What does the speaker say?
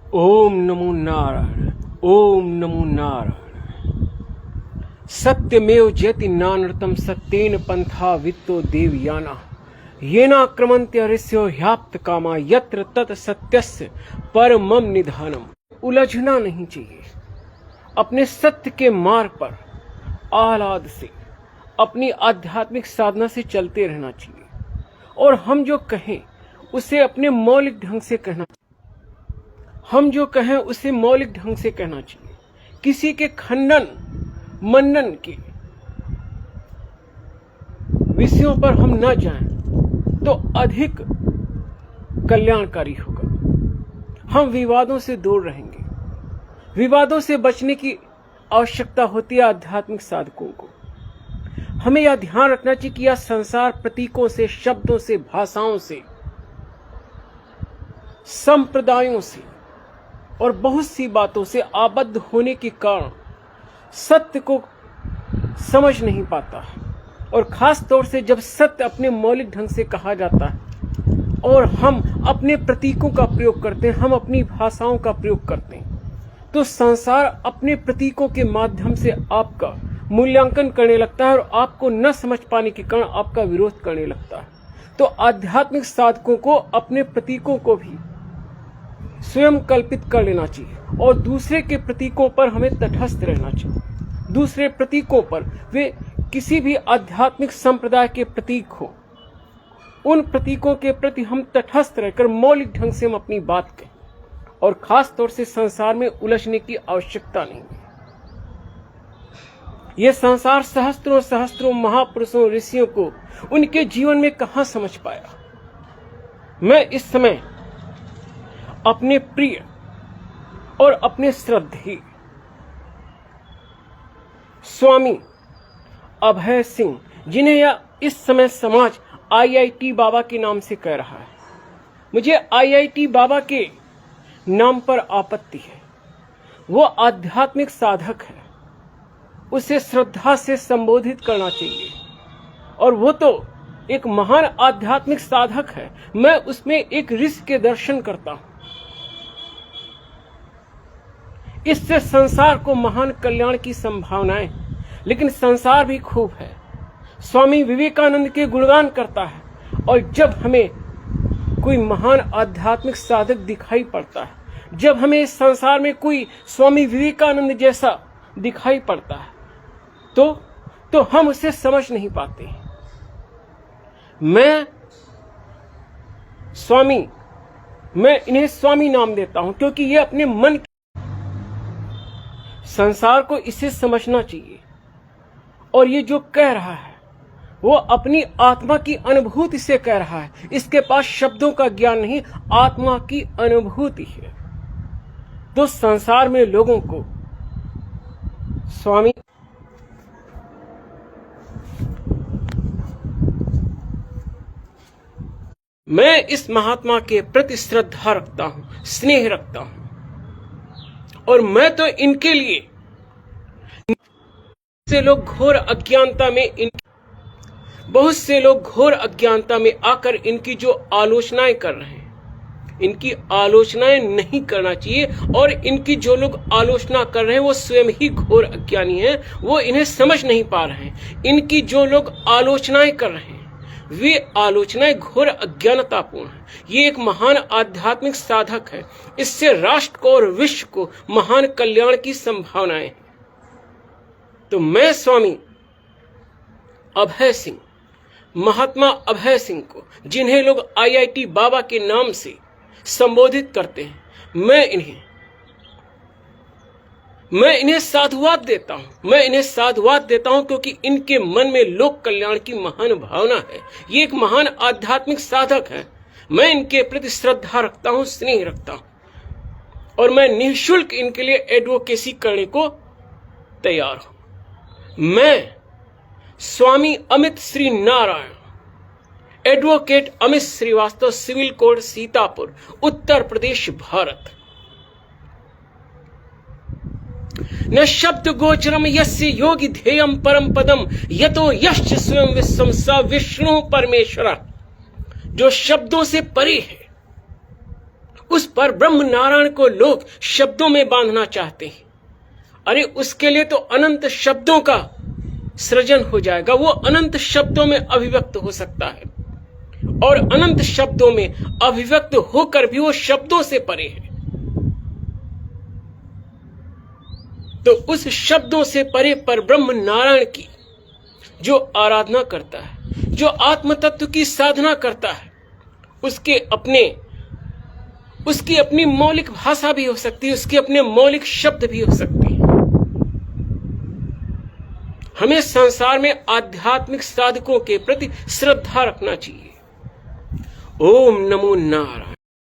ओम नमो नारायण। ओम नमो नारायण। सत्यमेव जयति नानृतं सत्येन पंथा वित्तो देवयाना येनाक्रमन्त्य ऋषयो ह्याप्त कामा यत्र तत् सत्यस्य परमम निधानम। उलझना नहीं चाहिए, अपने सत्य के मार्ग पर आह्लाद से अपनी आध्यात्मिक साधना से चलते रहना चाहिए और हम जो कहें उसे अपने मौलिक ढंग से कहना चाहिए। हम जो कहें उसे मौलिक ढंग से कहना चाहिए। किसी के खंडन मनन के विषयों पर हम न जाएं तो अधिक कल्याणकारी होगा। हम विवादों से दूर रहेंगे। विवादों से बचने की आवश्यकता होती है आध्यात्मिक साधकों को। हमें यह ध्यान रखना चाहिए कि यह संसार प्रतीकों से, शब्दों से, भाषाओं से, संप्रदायों से और बहुत सी बातों से आबद्ध होने के कारण सत्य को समझ नहीं पाता है। और खास तौर से जब सत्य अपने मौलिक ढंग से कहा जाता है और हम अपने प्रतीकों का प्रयोग करते हैं, हम अपनी भाषाओं का प्रयोग करते हैं, तो संसार अपने प्रतीकों के माध्यम से आपका मूल्यांकन करने लगता है और आपको न समझ पाने के कारण आपका विरोध करने लगता है। तो आध्यात्मिक साधकों को अपने प्रतीकों को भी स्वयं कल्पित कर लेना चाहिए और दूसरे के प्रतीकों पर हमें तटस्थ रहना चाहिए। दूसरे प्रतीकों पर, वे किसी भी आध्यात्मिक संप्रदाय के प्रतीक हो, उन प्रतीकों के प्रति हम तटस्थ रहकर मौलिक ढंग से हम अपनी बात कहें और खास तौर से संसार में उलझने की आवश्यकता नहीं है। यह संसार सहस्त्रों सहस्त्रों महापुरुषों, ऋषियों को उनके जीवन में कहां समझ पाया। मैं इस समय अपने प्रिय और अपने श्रद्धेय स्वामी अभय सिंह, जिन्हें यह इस समय समाज आईआईटी बाबा के नाम से कह रहा है, मुझे आईआईटी बाबा के नाम पर आपत्ति है। वो आध्यात्मिक साधक है, उसे श्रद्धा से संबोधित करना चाहिए और वो तो एक महान आध्यात्मिक साधक है। मैं उसमें एक ऋषि के दर्शन करता हूं। इससे संसार को महान कल्याण की संभावनाएं, लेकिन संसार भी खूब है। स्वामी विवेकानंद के गुणगान करता है और जब हमें कोई महान आध्यात्मिक साधक दिखाई पड़ता है, जब हमें इस संसार में कोई स्वामी विवेकानंद जैसा दिखाई पड़ता है, तो हम उसे समझ नहीं पाते। मैं इन्हें स्वामी नाम देता हूं क्योंकि ये अपने मन, संसार को इसे समझना चाहिए और ये जो कह रहा है वो अपनी आत्मा की अनुभूति से कह रहा है। इसके पास शब्दों का ज्ञान नहीं, आत्मा की अनुभूति है। तो संसार में लोगों को स्वामी, मैं इस महात्मा के प्रति श्रद्धा रखता हूं, स्नेह रखता हूं और मैं तो इनके लिए बहुत से लोग घोर अज्ञानता में आकर इनकी जो आलोचनाएं कर रहे हैं, इनकी आलोचनाएं नहीं करना चाहिए। और इनकी जो लोग आलोचना कर रहे हैं वो स्वयं ही घोर अज्ञानी हैं, वो इन्हें समझ नहीं पा रहे हैं। इनकी जो लोग आलोचनाएं कर रहे हैं वे आलोचनाएं घोर अज्ञानतापूर्ण है। ये एक महान आध्यात्मिक साधक है। इससे राष्ट्र को और विश्व को महान कल्याण की संभावनाएं हैं। तो मैं स्वामी अभय सिंह, महात्मा अभय सिंह को, जिन्हें लोग आईआईटी बाबा के नाम से संबोधित करते हैं, मैं इन्हें साधुवाद देता हूं। मैं इन्हें साधुवाद देता हूं क्योंकि इनके मन में लोक कल्याण की महान भावना है। ये एक महान आध्यात्मिक साधक है। मैं इनके प्रति श्रद्धा रखता हूं, स्नेह रखता हूं और मैं निःशुल्क इनके लिए एडवोकेसी करने को तैयार हूं। मैं Swami Amit Shri Narayan, advocate Amit Srivastava, civil court, Sitapur, Uttar Pradesh, Bharat. न शब्द गोचरम यस्य योगी ध्येयम परम पदम यतो यश्च स्वयं विश्वम स विष्णु परमेश्वर। जो शब्दों से परे है उस पर ब्रह्म नारायण को लोग शब्दों में बांधना चाहते हैं। अरे उसके लिए तो अनंत शब्दों का सृजन हो जाएगा, वो अनंत शब्दों में अभिव्यक्त हो सकता है, और अनंत शब्दों में अभिव्यक्त होकर भी वो शब्दों से परे है। तो उस शब्दों से परे पर ब्रह्म नारायण की जो आराधना करता है, जो आत्म तत्व की साधना करता है, उसकी अपनी मौलिक भाषा भी हो सकती है, उसके अपने मौलिक शब्द भी हो सकते हैं। हमें संसार में आध्यात्मिक साधकों के प्रति श्रद्धा रखना चाहिए। ओम नमो नारायण।